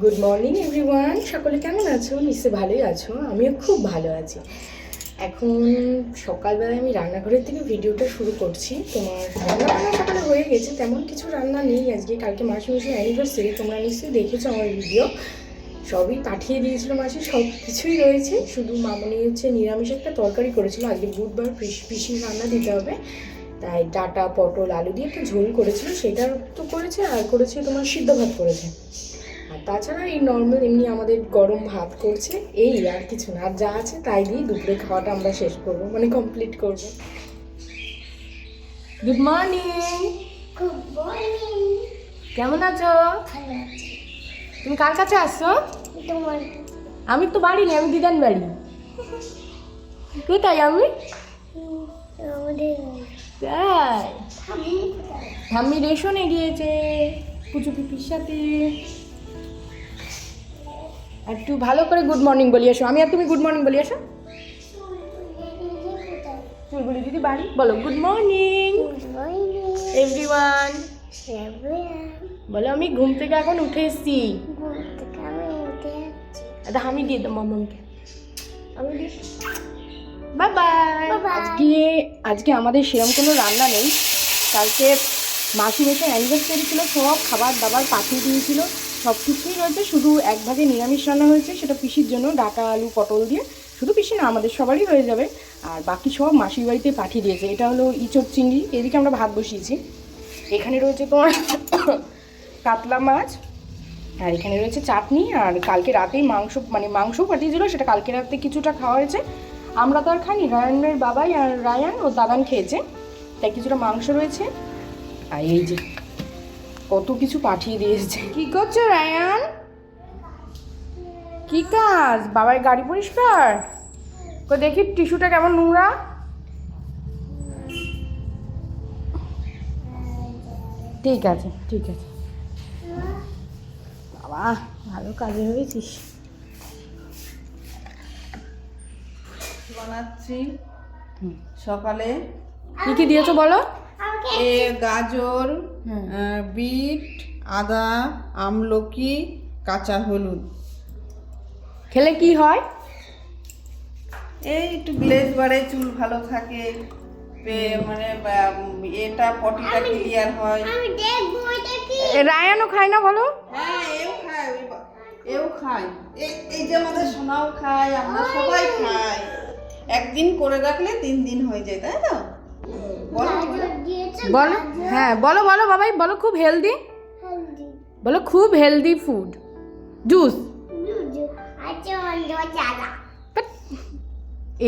Good morning everyone, সকলে কেমন আছো? নিশ্চয়ই ভালোই আছো, আমিও খুব ভালো আছি। এখন সকালবেলায় আমি রান্নাঘরের থেকে ভিডিওটা শুরু করছি। তোমার রান্না সকালে হয়ে গেছে, তেমন কিছু রান্না নেই আজকে। কালকে মাসির অ্যানিভার্সারি, তোমরা নিশ্চয়ই দেখেছো আমার ভিডিও, সবই পাঠিয়ে দিয়েছিল মাসি, সব কিছুই রয়েছে। শুধু মামনি হচ্ছে নিরামিষ একটা তরকারি করেছিল, আজকে বুধবার পিসির রান্না দিতে হবে, তাই ডাটা পটল আলু দিয়ে একটা ঝোল করেছিল, সেটা তো করেছে। আর করেছে তোমার সিদ্ধ ভাত করেছে। আর তাছাড়া এই নর্মাল এমনি আমাদের গরম ভাত করছে, এই আর কিছু না। আর যা আছে তাই দিয়ে দুপুরে খাওয়াটা আমরা শেষ করবো, মানে কমপ্লিট করবো। Good morning. Good morning. কেমন আছো? ভালো আছি। তুমি কার কাছে আসছো? তোমার আমি তো বাড়ি নেই, আমি দিদান বাড়ি। কোথায় আমি? আমাদের তাই ঠাম্মি কোথায়? ঠাম্মি রেশনে গিয়েছে পুচু পিপির সাথে। আর একটু ভালো করে গুড মর্নিং বলি আসো, আমি আর তুমি গুড মর্নিং বলি আসো। চুলগুলি দিদি বাড়ি বলো good morning good morning everyone. বলো আমি ঘুম থেকে এখন উঠে এসেছি। ঘুম থেকে আমি উঠে যাচ্ছি। আচ্ছা আমি দিয়ে দাও মামাকে, আমি দিয়ে বাই বাই। Bye bye. আজকে আমাদের সেরকম কোনো রান্না নেই। কালকে মাসি মেশে অ্যানিভার্সারি ছিল, সব খাবার দাবার পাঠিয়ে দিয়েছিল, সব কিছুই রয়েছে। শুধু এক ভাগে নিরামিষ রান্না হয়েছে, সেটা পিসির জন্য, ডাটা আলু পটল দিয়ে। শুধু পিসি না, আমাদের সবারই হয়ে যাবে। আর বাকি সব মাসির বাড়িতে পাঠিয়ে দিয়েছে। এটা হলো ইঁচড় চিংড়ি, এদিকে আমরা ভাত বসিয়েছি। এখানে রয়েছে তোমার কাতলা মাছ, আর এখানে রয়েছে চাটনি। আর কালকে রাতেই মাংস পাঠিয়েছিল, সেটা কালকে রাতে কিছুটা খাওয়া হয়েছে। আমরা তো আর খাইনি, রায়ানের বাবাই আর রায়ান ও দাদান খেয়েছে, তাই কিছুটা মাংস রয়েছে। আর এই যে কত কিছু পাঠিয়ে দিয়েছে। কি করছো রায়ান? কি কাজ? বাবার গাড়ি পরিষ্কার তো দেখি, টিস্যুটা কেমন নোংরা। ঠিক আছে ঠিক আছে বাবা, ভালো কাজে হয়েছিস। বানাচ্ছি সকালে। কি কি দিয়েছো বলো? গাজর, বিট, আদা, আমলকি, কাঁচা হলুদ। খেলে কি হয়? এই একটু গ্লেজ বাড়ে, চুল ভালো থাকে, মানে এটা পটিটা ক্লিয়ার হয়। আমি দেখবো এটা কি। রায়ানও খায় না বলো? হ্যাঁ, এও খায়। এই যে আমাদের সোনাও খায়, আমরা সবাই খাই। একদিন করে রাখলে 3 দিন হয়ে যায়, তাই তো? বলো গাজর দিয়েছে, বলো হ্যাঁ, বলো বলো বাবাই, বলো খুব হেলদি, হলদি, বলো খুব হেলদি ফুড। জুস দুধ, আচ্ছা অন্য চালা।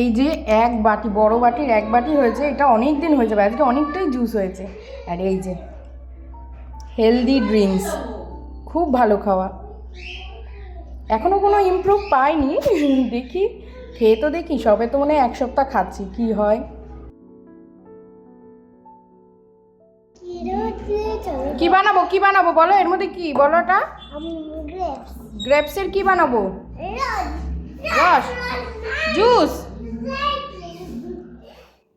এই যে এক বাটি, বড় বাটির এক বাটি হয়েছে, এটা অনেক দিন হয়ে যাবে, আজকে অনেকটাই জুস হয়েছে। আর এই যে হেলদি ড্রিঙ্কস, খুব ভালো খাওয়া। এখনও কোনো ইমপ্রুভ পাইনি, দেখি খেয়ে তো দেখি। সবে তো মনে হয় 1 সপ্তাহ খাচ্ছি, কি হয়। কি বানাবো কি বানাবো বলো, এর মধ্যে কি বলো? ওটা আমি গ্রেপস, গ্রেপসের কি বানাবো? রস, জুস।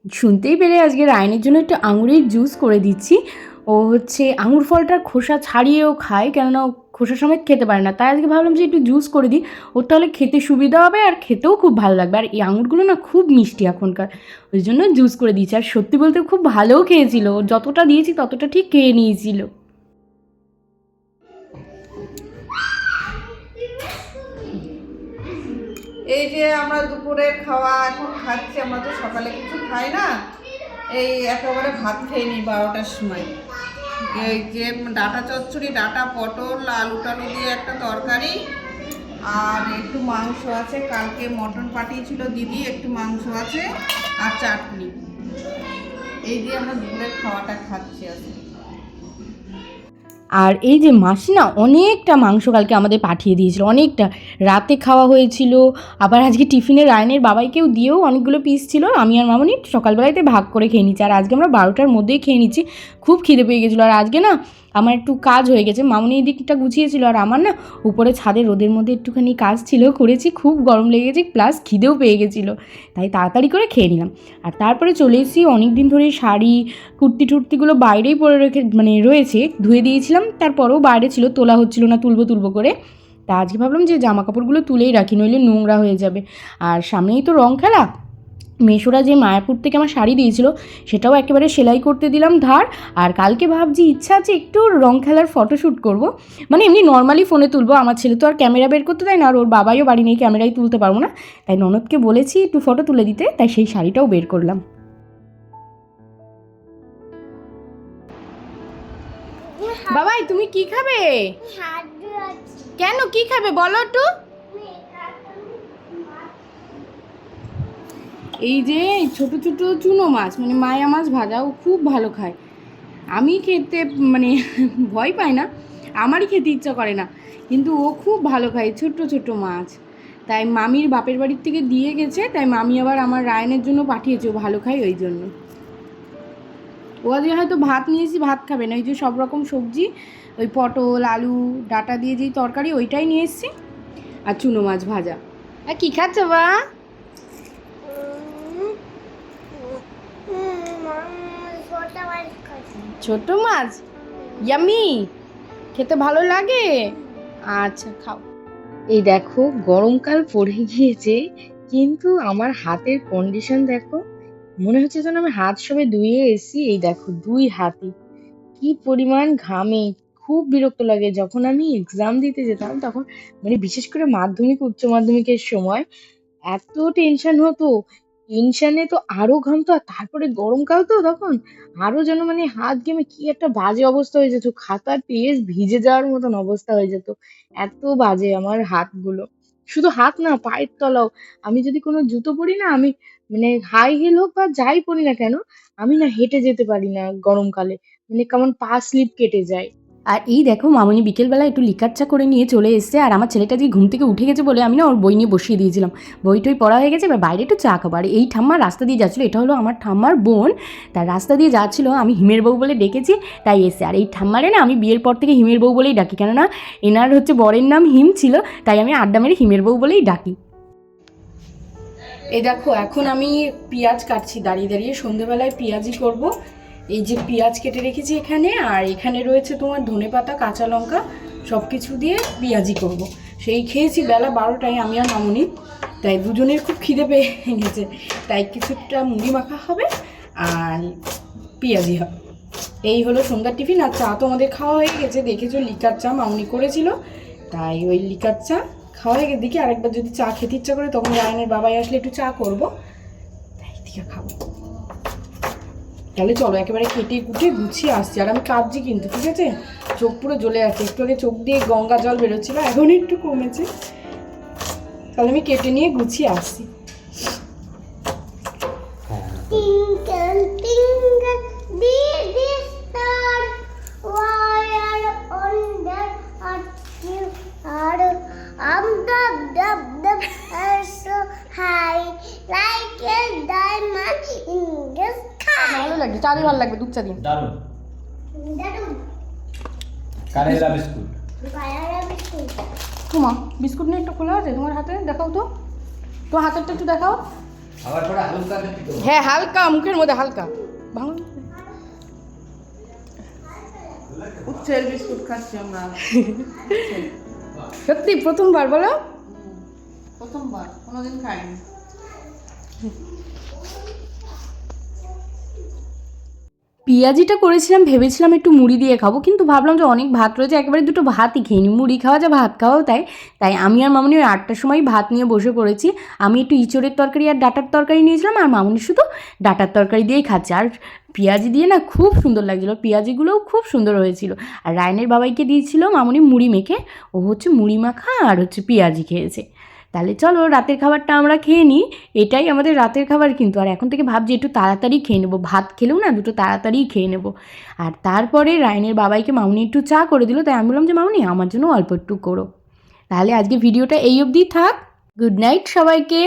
শুনতেই পেলে আজকে রায়নের জন্য একটু আঙুরের জুস করে দিচ্ছি। ও হচ্ছে আঙুর ফলটার খোসা ছাড়িয়েও খায়, কেননা খোসা সমেত খেতে পারে না, তাই আজকে ভাবলাম যে একটু জুস করে দিই, ওর তাহলে খেতে সুবিধা হবে আর খেতেও খুব ভালো লাগবে। আর এই আঙুরগুলো না খুব মিষ্টি এখনকার, ওই জন্য জুস করে দিয়েছি। আর সত্যি বলতে খুব ভালোও খেয়েছিল, যতটা দিয়েছি ততটা ঠিক খেয়ে নিয়েছিল। এই যে আমরা দুপুরের খাওয়া এখন খাচ্ছি, আমরা তো সকালে কিছু খাই না, এই একেবারে ভাত খেয়ে নিই 12টার সময়। এই যে ডাটা চচ্চড়ি, ডাটা পটল আলু টালু দিয়ে একটা তরকারি, আর একটু মাংস আছে, কালকে মটন পাঠিয়েছিল দিদি, একটু মাংস আছে, আর চাটনি। এই দিয়ে আমরা দুপুরের খাওয়াটা খাচ্ছি আজকে। আর এই যে মাসি না অনেকটা মাংস কালকে আমাদের পাঠিয়ে দিয়েছিল, অনেকটা রাতে খাওয়া হয়েছিল। আবার আজকে টিফিনে রায়নের বাবাইকেও দিয়েও অনেকগুলো পিস ছিল, আমি আর মামনি সকালবেলাতে ভাগ করে খেয়ে নিচ্ছি। আর আজকে আমরা 12টার মধ্যেই খেয়ে নিচ্ছি, খুব খিদে পেয়ে গেছিলো। আর আজকে না আমার একটু কাজ হয়ে গেছে, মামুনি এই দিকটা গুছিয়েছিল আর আমার না উপরে ছাদে রোদের মধ্যে একটুখানি কাজ ছিল, করেছি, খুব গরম লেগেছে প্লাস খিদেও পেয়ে গেছিলো, তাই তাড়াতাড়ি করে খেয়ে নিলাম। আর তারপরে চলে এসেছি, অনেক দিন ধরে শাড়ি কুর্তি টুর্তিগুলো বাইরেই পরে রয়েছে, ধুয়ে দিয়েছিলাম, তারপরেও বাইরে ছিল, তোলা হচ্ছিল না, তুলবো করে। তা আজকে ভাবলাম যে জামা কাপড়গুলো তুলেই রাখি, নইলে নোংরা হয়ে যাবে। আর সামনেই তো রং খেলা, মেশোরা যে মায়াপুর থেকে আমার শাড়ি দিয়েছিল সেটাও একেবারে সেলাই করতে দিলাম ধার। আর কালকে ভাবছি ইচ্ছা আছে একটু রং খেলার ফটোশ্যুট করব, মানে এমনি নর্মালি ফোনে তুলবো, আমার ছেলে তো আর ক্যামেরা বের করতে দেয় না, আর ওর বাবাইও বাড়ি নেই, ক্যামেরাই তুলতে পারবো না, তাই ননদকে বলেছি একটু ফটো তুলে দিতে, তাই সেই শাড়িটাও বের করলাম। বাবাই তুমি কি খাবে? হাড্ডি আছে। কেন, কি খাবে বলো একটু? এই যে ছোট ছোট চুনো মাছ, মানে মায়া মাছ ভাজা, ও খুব ভালো খায়। আমি খেতে মানে ভয় পাই না, আমারই খেতে ইচ্ছা করে না, কিন্তু ও খুব ভালো খায় ছোট্ট ছোট্ট মাছ। তাই মামির বাপের বাড়ির থেকে দিয়ে গেছে, তাই মামি আবার আমার রায়নের জন্য পাঠিয়েছে, ও ভালো খায় ওই জন্য। ও আজকে হয়তো ভাত নিয়েছি, ভাত খাবে না, ওই যে সব রকম সবজি, ওই পটল আলু ডাঁটা দিয়ে যেই তরকারি ওইটাই নিয়ে এসেছি, আর চুনো মাছ ভাজা। আর কী খাচ্ছ বা? ছোট মাছ, ইয়ামি, খেতে ভালো লাগে, আচ্ছা খাও। এই দেখো গরমকাল পড়ে গিয়েছে, কিন্তু আমার হাতের কন্ডিশন দেখো, মনে হচ্ছে যেন আমি হাত সবে ধুয়ে এসেছি। এই দেখো 2 হাতে কি পরিমাণ ঘামে, খুব বিরক্ত লাগে। যখন আমি এক্সাম দিতে যেতাম তখন, মানে বিশেষ করে মাধ্যমিক উচ্চ মাধ্যমিকের সময় এত টেনশন হতো, টেনশনে তো আরো ঘামতো, আর তারপরে গরমকাল তো তখন আরো যেন মানে হাত ঘেমে কি একটা বাজে অবস্থা হয়ে যেত, খাতার পেজ ভিজে যাওয়ার মতন অবস্থা হয়ে যেত, এত বাজে আমার হাতগুলো। শুধু হাত না, পায়ের তলাও। আমি যদি কোনো জুতো পরি না, আমি মানে হাই হিল হোক বা যাই পরি না কেন, আমি না হেঁটে যেতে পারি না গরমকালে, মানে কেমন পা স্লিপ কেটে যায়। আর এই দেখো মামনি বিকেলবেলা একটু লিকার চা করে নিয়ে চলে এসেছে, আর আমার ছেলেটা যে ঘুম থেকে উঠে গেছে বলে আমি না ওর বই নিয়ে বসিয়ে দিয়েছিলাম, বই টই পড়া হয়ে গেছে, এবার বাইরে একটু চা খাবো। আর এই ঠাম্মা রাস্তা দিয়ে যাচ্ছিলো, এটা হলো আমার ঠাম্মার বোন, তার রাস্তা দিয়ে যাচ্ছিলো, আমি হিমের বউ বলে ডেকেছি তাই এসে। আর এই ঠাম্মারে না আমি বিয়ের পর থেকে হিমের বউ বলেই ডাকি, কেননা এনার হচ্ছে বরের নাম হিম ছিল, তাই আমি আড্ডা মেরে হিমের বউ বলেই ডাকি। এই দেখো এখন আমি পেঁয়াজ কাটছি দাঁড়িয়ে দাঁড়িয়ে, সন্ধেবেলায় পেঁয়াজি করব। এই যে পেঁয়াজ কেটে রেখেছি এখানে, আর এখানে রয়েছে তোমার ধনেপাতা কাঁচা লঙ্কা, সব কিছু দিয়ে পেঁয়াজি করব। সেই খেয়েছি বেলা 12টায় আমি আর মামুনি, তাই দুজনের খুব খিদে পেয়ে গেছে, তাই কিছুটা মুড়ি মাখা হবে আর পেঁয়াজি হবে। এই হলো সন্ধ্যার টিফিন। আর চা তো আমাদের খাওয়া হয়ে গেছে, দেখেছো লিকার চা মামুনি করেছিল, তাই ওই লিকার চা খাওয়া হয়ে গেছে। দেখি আরেকবার যদি চা খেতে ইচ্ছা করে তখন রায়নের বাবাই আসলে একটু চা করবো, তাই দিকে খাবো। তাহলে চলো একেবারে কেটে কুটে গুছিয়ে আসছি। আর আমি কাঁদছি কিন্তু, ঠিক আছে, চোখ পুরো জ্বলে আছে, একটু আগে চোখ দিয়ে গঙ্গা জল বেরোচ্ছিল, এখন একটু কমেছে। তাহলে আমি কেটে নিয়ে গুছিয়ে আসছি। Twinkle, twinkle, little star, why on the earth you are? Dub, are so high, like a diamond in the sky. ভালো লাগছে, চা দিয়ে ভালো লাগবে, দুধ চা দিন। দারুণ। দারুণ। কারেলা বিস্কুট। কারেলা বিস্কুট। তোমার বিস্কুট নিয়ে একটু খোলা আছে তোমার হাতে, দেখাও তো, তোমার হাতেরটা একটু দেখাও। আবার পরে হালকা একটু। হ্যাঁ হালকা, মুখের মধ্যে হালকা ভাঙো। উচ্ছের বিস্কুট খাচ্ছি আমরা। সত্যি প্রথমবার বলো? প্রথমবার, কোনোদিন খাইনি। পেঁয়াজিটা করেছিলাম, ভেবেছিলাম একটু মুড়ি দিয়ে খাবো, কিন্তু ভাবলাম যে অনেক ভাত রয়েছে, একেবারে দুটো ভাতই খেয়ে নিই, মুড়ি খাওয়া যা ভাত খাওয়াও তাই। তাই আমি আর মামুনি ওই 8টার সময় ভাত নিয়ে বসে পড়েছি। আমি একটু ইঁচড়ের তরকারি আর ডাঁটার তরকারি নিয়েছিলাম, আর মামুনি শুধু ডাঁটার তরকারি দিয়েই খাচ্ছে। আর পেঁয়াজি দিয়ে না খুব সুন্দর লাগছিলো, পেঁয়াজিগুলোও খুব সুন্দর হয়েছিল। আর রায়নের বাবাইকে দিয়েছিল মামুনি মুড়ি মেখে, ও হচ্ছে মুড়ি মাখা আর হচ্ছে পেঁয়াজি খেয়েছে। তাহলে চলো রাতের খাবারটা আমরা খেয়ে নিই, এটাই আমাদের রাতের খাবার কিন্তু। আর এখন থেকে ভাবছি একটু তাড়াতাড়ি খেয়ে নেবো, ভাত খেলেও না দুটো তাড়াতাড়ি খেয়ে নেবো। আর তারপরে রায়নের বাবাইকে মামুনি একটু চা করে দিল, তাই আমি বললাম যে মামুনি আমার জন্য অল্প একটু করো। তাহলে আজকে ভিডিওটা এই অবধি থাক, গুড নাইট সবাইকে।